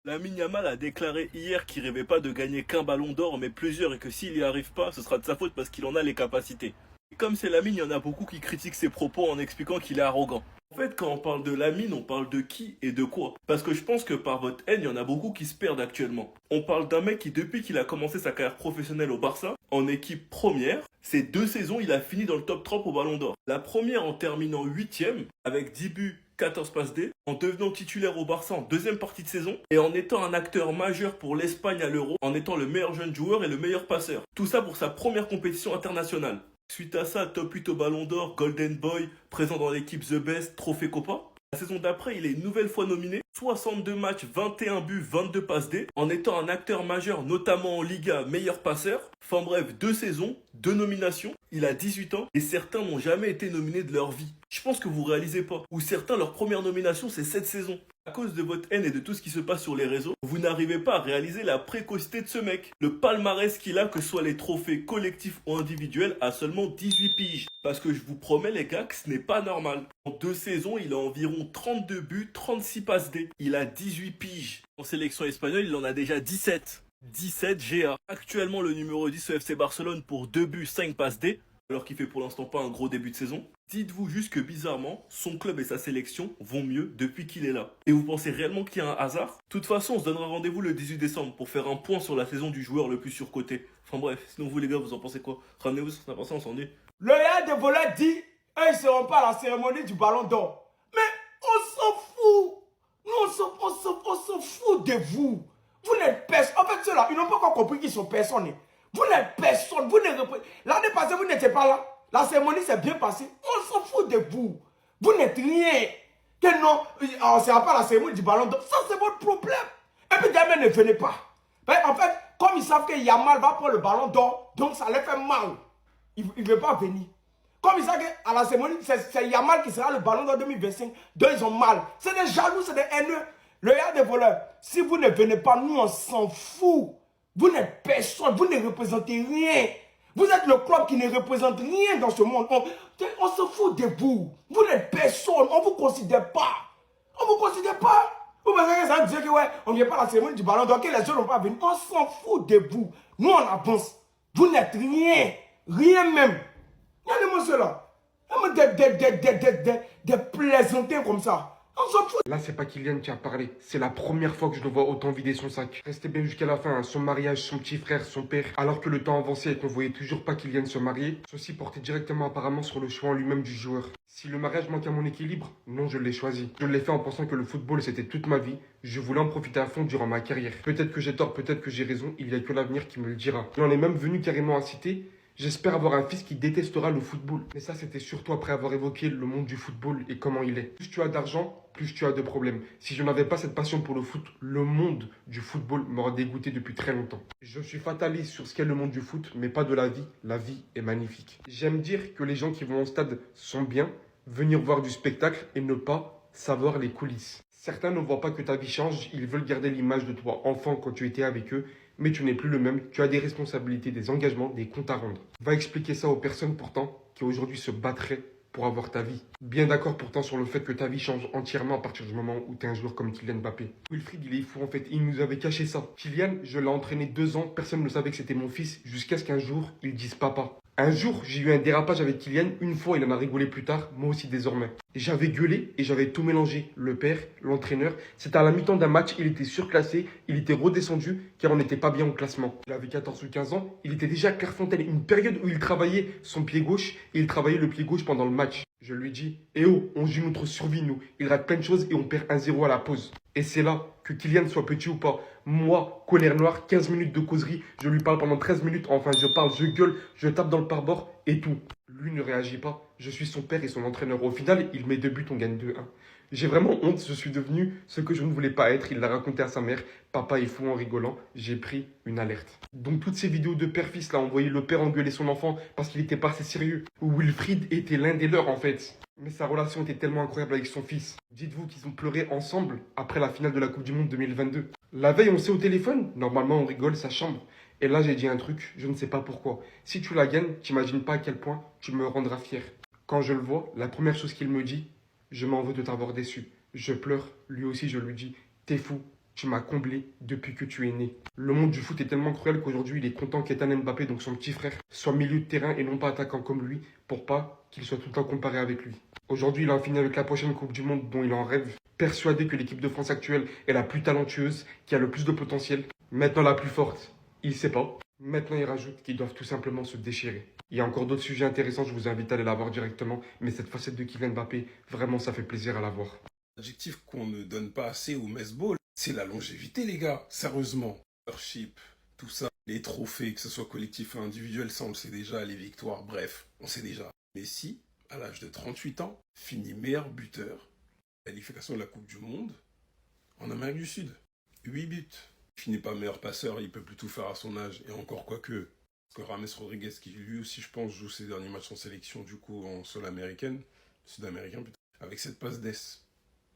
Lamine Yamal a déclaré hier qu'il rêvait pas de gagner qu'un ballon d'or, mais plusieurs, et que s'il n'y arrive pas, ce sera de sa faute parce qu'il en a les capacités. Et comme c'est Lamine, il y en a beaucoup qui critiquent ses propos en expliquant qu'il est arrogant. En fait, quand on parle de Lamine, on parle de qui et de quoi. Parce que je pense que par votre haine, il y en a beaucoup qui se perdent actuellement. On parle d'un mec qui, depuis qu'il a commencé sa carrière professionnelle au Barça, en équipe première, ces 2 saisons, il a fini dans le top 30 au Ballon d'Or. La première en terminant 8ème, avec 10 buts, 14 passes D, en devenant titulaire au Barça en deuxième partie de saison, et en étant un acteur majeur pour l'Espagne à l'Euro, en étant le meilleur jeune joueur et le meilleur passeur. Tout ça pour sa première compétition internationale. Suite à ça, top 8 au Ballon d'Or, Golden Boy, présent dans l'équipe The Best, Trophée Copa. La saison d'après, il est une nouvelle fois nominé. 62 matchs, 21 buts, 22 passes D, en étant un acteur majeur, notamment en Liga, meilleur passeur. Enfin bref, 2 saisons, 2 nominations. Il a 18 ans et certains n'ont jamais été nominés de leur vie. Je pense que vous réalisez pas. Ou certains, leur première nomination, c'est cette saison. À cause de votre haine et de tout ce qui se passe sur les réseaux, vous n'arrivez pas à réaliser la précocité de ce mec. Le palmarès qu'il a, que ce soit les trophées collectifs ou individuels, à seulement 18 piges. Parce que je vous promets les gars que ce n'est pas normal. En 2 saisons, il a environ 32 buts, 36 passes D. Il a 18 piges. En sélection espagnole, il en a déjà 17. 17 GA. Actuellement le numéro 10 au FC Barcelone pour 2 buts, 5 passes D. Alors qu'il fait pour l'instant pas un gros début de saison. Dites-vous juste que bizarrement, son club et sa sélection vont mieux depuis qu'il est là. Et vous pensez réellement qu'il y a un hasard? De toute façon, on se donnera rendez-vous le 18 décembre pour faire un point sur la saison du joueur le plus surcoté. Enfin bref, sinon vous les gars, vous en pensez quoi? Ramenez-vous sur sa pensée, on s'ennuie. Le Real de Voleur dit eux, ils ne seront pas à la cérémonie du ballon d'or. Mais on s'en fout. Nous, on s'en fout de vous. Vous n'êtes personne. En fait, ceux-là, ils n'ont pas encore compris qu'ils sont personne. Vous n'êtes personne. Vous n'êtes... L'année passée, vous n'étiez pas là. La cérémonie s'est bien passée. On s'en fout de vous. Vous n'êtes rien. Que non, on ne sera pas à la cérémonie du ballon d'or. Ça, c'est votre problème. Et puis, demain, ne venez pas. Mais en fait, comme ils savent que Yamal va prendre le ballon d'or, donc ça les fait mal. Il ne veut pas venir. Comme ils savent qu'à la cérémonie, c'est Yamal qui sera le ballon d'or 2025. Donc ils ont mal. C'est des jaloux, c'est des haineux. Le gars des voleurs. Si vous ne venez pas, nous on s'en fout. Vous n'êtes personne, vous ne représentez rien. Vous êtes le club qui ne représente rien dans ce monde. On se fout de vous. Vous n'êtes personne, on ne vous considère pas. On ne vous considère pas. Vous pensez que ça veut dire que ouais, on ne vient pas à la cérémonie du ballon d'or, que les autres n'ont pas venu. On s'en fout de vous. Nous on avance. Vous n'êtes rien. Rien même. Regardez-moi cela. Des plaisantins comme ça. On s'en fout. Là, c'est pas Kylian qui a parlé. C'est la première fois que je le vois autant vider son sac. Restez bien jusqu'à la fin. Hein. Son mariage, son petit frère, son père. Alors que le temps avançait et qu'on voyait toujours pas Kylian se marier, ceci portait directement apparemment sur le choix en lui-même du joueur. Si le mariage manque à mon équilibre, non, je l'ai choisi. Je l'ai fait en pensant que le football, c'était toute ma vie. Je voulais en profiter à fond durant ma carrière. Peut-être que j'ai tort, peut-être que j'ai raison. Il n'y a que l'avenir qui me le dira. Il en est même venu carrément à citer: j'espère avoir un fils qui détestera le football. Mais ça, c'était surtout après avoir évoqué le monde du football et comment il est. Plus tu as d'argent, plus tu as de problèmes. Si je n'avais pas cette passion pour le foot, le monde du football m'aurait dégoûté depuis très longtemps. Je suis fataliste sur ce qu'est le monde du foot, mais pas de la vie. La vie est magnifique. J'aime dire que les gens qui vont au stade sont bien, venir voir du spectacle et ne pas savoir les coulisses. Certains ne voient pas que ta vie change, ils veulent garder l'image de toi enfant quand tu étais avec eux, mais tu n'es plus le même, tu as des responsabilités, des engagements, des comptes à rendre. Va expliquer ça aux personnes pourtant qui aujourd'hui se battraient pour avoir ta vie. Bien d'accord pourtant sur le fait que ta vie change entièrement à partir du moment où tu es un joueur comme Kylian Mbappé. Wilfried, il est fou en fait, il nous avait caché ça. Kylian, je l'ai entraîné 2 ans, personne ne savait que c'était mon fils, jusqu'à ce qu'un jour, ils disent papa. Un jour, j'ai eu un dérapage avec Kylian, une fois il en a rigolé plus tard, moi aussi désormais. J'avais gueulé et j'avais tout mélangé. Le père, l'entraîneur, c'était à la mi-temps d'un match, il était surclassé, il était redescendu car on n'était pas bien au classement. Il avait 14 ou 15 ans, il était déjà à Clairefontaine, une période où il travaillait son pied gauche et il travaillait le pied gauche pendant le match. Je lui dis: eh oh, on joue notre survie nous, il rate plein de choses et on perd 1-0 à la pause. Et c'est là, que Kylian soit petit ou pas, moi, colère noire, 15 minutes de causerie, je lui parle pendant 13 minutes, enfin je parle, je gueule, je tape dans le pare-bord et tout. Lui ne réagit pas, je suis son père et son entraîneur. Au final, il met 2 buts, on gagne 2-1. J'ai vraiment honte, je suis devenu ce que je ne voulais pas être, il l'a raconté à sa mère, papa est fou en rigolant, j'ai pris une alerte. Donc toutes ces vidéos de père-fils là, on voyait le père engueuler son enfant parce qu'il était pas assez sérieux. Wilfried était l'un des leurs en fait. Mais sa relation était tellement incroyable avec son fils. Dites-vous qu'ils ont pleuré ensemble après la finale de la Coupe du Monde 2022. La veille, on s'est au téléphone. Normalement, on rigole, sa chambre. Et là, j'ai dit un truc, je ne sais pas pourquoi. Si tu la gagnes, t'imagines pas à quel point tu me rendras fier. Quand je le vois, la première chose qu'il me dit: je m'en veux de t'avoir déçu. Je pleure, lui aussi je lui dis: t'es fou, Tu m'as comblé depuis que tu es né. Le monde du foot est tellement cruel qu'aujourd'hui, il est content qu'Ethan Mbappé, donc son petit frère, soit milieu de terrain et non pas attaquant comme lui, pour pas qu'il soit tout le temps comparé avec lui. Aujourd'hui, il a fini avec la prochaine Coupe du Monde dont il en rêve, persuadé que l'équipe de France actuelle est la plus talentueuse, qui a le plus de potentiel, maintenant la plus forte. Il sait pas. Maintenant, il rajoute qu'ils doivent tout simplement se déchirer. Il y a encore d'autres sujets intéressants, je vous invite à aller la voir directement, mais cette facette de Kylian Mbappé, vraiment, ça fait plaisir à la voir. L'adjectif qu'on ne donne pas assez au Mesball, c'est la longévité, les gars. Sérieusement. Leadership, tout ça, les trophées, que ce soit collectif ou individuel, ça on le sait déjà, les victoires, bref, on sait déjà. Messi, à l'âge de 38 ans, finit meilleur buteur. Qualification de la Coupe du Monde en Amérique du Sud. 8 buts. Il finit pas meilleur passeur, il peut plus tout faire à son âge. Et encore quoique, parce que Rames Rodriguez, qui lui aussi, je pense, joue ses derniers matchs en sélection, du coup, en sol américaine, sud-américain plutôt, avec cette passe d'Es.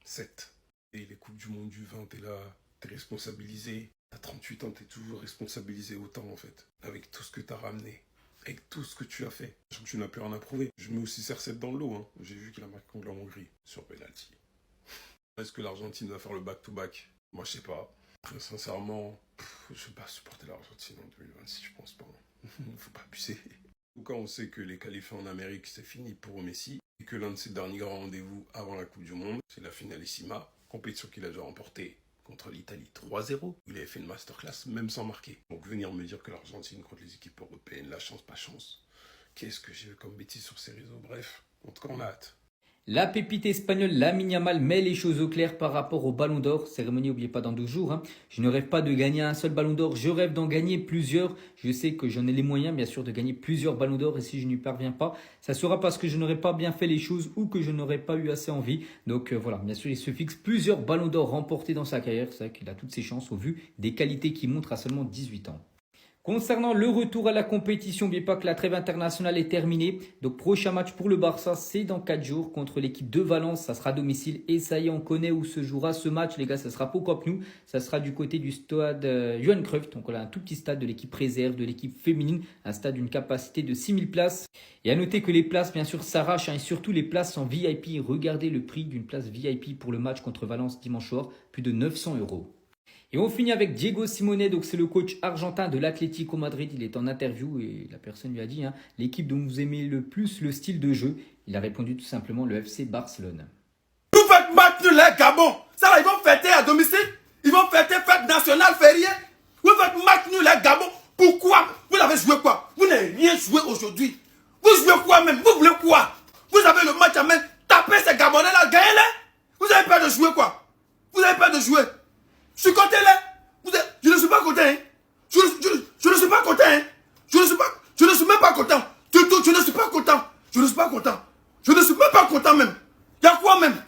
7. Et les Coupes du Monde du 20, t'es là, t'es responsabilisé. À 38 ans, t'es toujours responsabilisé autant, en fait. Avec tout ce que t'as ramené. Avec tout ce que tu as fait. Je trouve que tu n'as plus rien à prouver. Je mets aussi CR7 dans le lot. Hein. J'ai vu qu'il a marqué contre la Hongrie sur penalty. Est-ce que l'Argentine va faire le back-to-back? Moi, je sais pas. Très sincèrement, je ne vais pas supporter l'Argentine en 2026, je pense pas. Faut pas abuser. En tout cas, on sait que les qualifiés en Amérique, c'est fini pour Messi. Et que l'un de ses derniers grands rendez-vous avant la Coupe du Monde, c'est la finalissima. Compétition qu'il a déjà remportée contre l'Italie 3-0. Il avait fait une masterclass même sans marquer. Donc venir me dire que l'Argentine contre les équipes européennes, la chance, pas chance. Qu'est-ce que j'ai vu comme bêtises sur ces réseaux? Bref, en tout cas on a hâte. La pépite espagnole Lamine Yamal met les choses au clair par rapport au Ballon d'Or. Cérémonie, n'oubliez pas, dans 12 jours. Hein. Je ne rêve pas de gagner un seul Ballon d'Or, je rêve d'en gagner plusieurs. Je sais que j'en ai les moyens, bien sûr, de gagner plusieurs Ballons d'Or. Et si je n'y parviens pas, ça sera parce que je n'aurais pas bien fait les choses ou que je n'aurais pas eu assez envie. Donc voilà, bien sûr, il se fixe plusieurs Ballons d'Or remportés dans sa carrière. C'est vrai qu'il a toutes ses chances au vu des qualités qu'il montre à seulement 18 ans. Concernant le retour à la compétition, n'oubliez pas que la trêve internationale est terminée. Donc prochain match pour le Barça, c'est dans 4 jours contre l'équipe de Valence. Ça sera à domicile et ça y est, on connaît où se jouera ce match. Les gars, ça sera pas au Camp Nou. Ça sera du côté du stade Johan Cruyff. Donc voilà, un tout petit stade de l'équipe réserve, de l'équipe féminine. Un stade d'une capacité de 6000 places. Et à noter que les places, bien sûr, s'arrachent. Et surtout les places en VIP. Regardez le prix d'une place VIP pour le match contre Valence dimanche soir. Plus de 900 €. Et on finit avec Diego Simeone, donc c'est le coach argentin de l'Atlético Madrid. Il est en interview et la personne lui a dit l'équipe dont vous aimez le plus le style de jeu. Il a répondu tout simplement le FC Barcelone. Vous faites match nul les Gabon. Ça là, ils vont fêter à domicile. Ils vont fêter fête nationale fériée. Vous faites match nul les Gabon. Pourquoi? Vous avez joué quoi? Vous n'avez rien joué aujourd'hui. Vous jouez quoi même? Vous voulez quoi? Vous avez le match à main. Tapez ces Gabonais là, gagnez-les. Vous avez peur de jouer quoi? Vous avez peur de jouer? Je suis content là. Je ne suis pas content. Hein. Je ne suis pas content. Hein. Je ne suis même pas content. Je ne suis pas content. Je ne suis pas content. Je ne suis même pas content même. Il y a quoi même?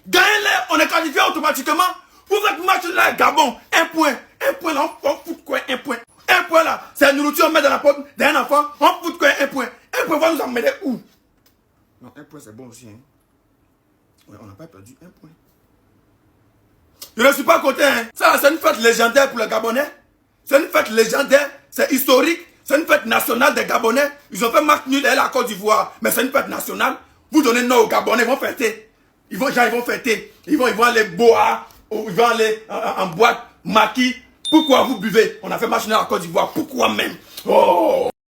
Gagnez-les, on est qualifié automatiquement. Vous faites match là, Gabon. Un point. Un point là, on fout quoi? Un point. Un point là, c'est la nourriture, on met dans la porte d'un enfant. On fout quoi? Un point. Un point va nous emmener où? Non, un point c'est bon aussi. Hein. Ouais, on n'a pas perdu un point. Je ne suis pas content. Hein. Ça, c'est une fête légendaire pour les Gabonais. C'est une fête légendaire. C'est historique. C'est une fête nationale des Gabonais. Ils ont fait match nul à la Côte d'Ivoire. Mais c'est une fête nationale. Vous donnez non aux Gabonais, ils vont fêter. Ils vont fêter. Ils vont aller boire. Ils vont aller en boîte, maquis. Pourquoi vous buvez? On a fait match nul à la Côte d'Ivoire. Pourquoi même? Oh!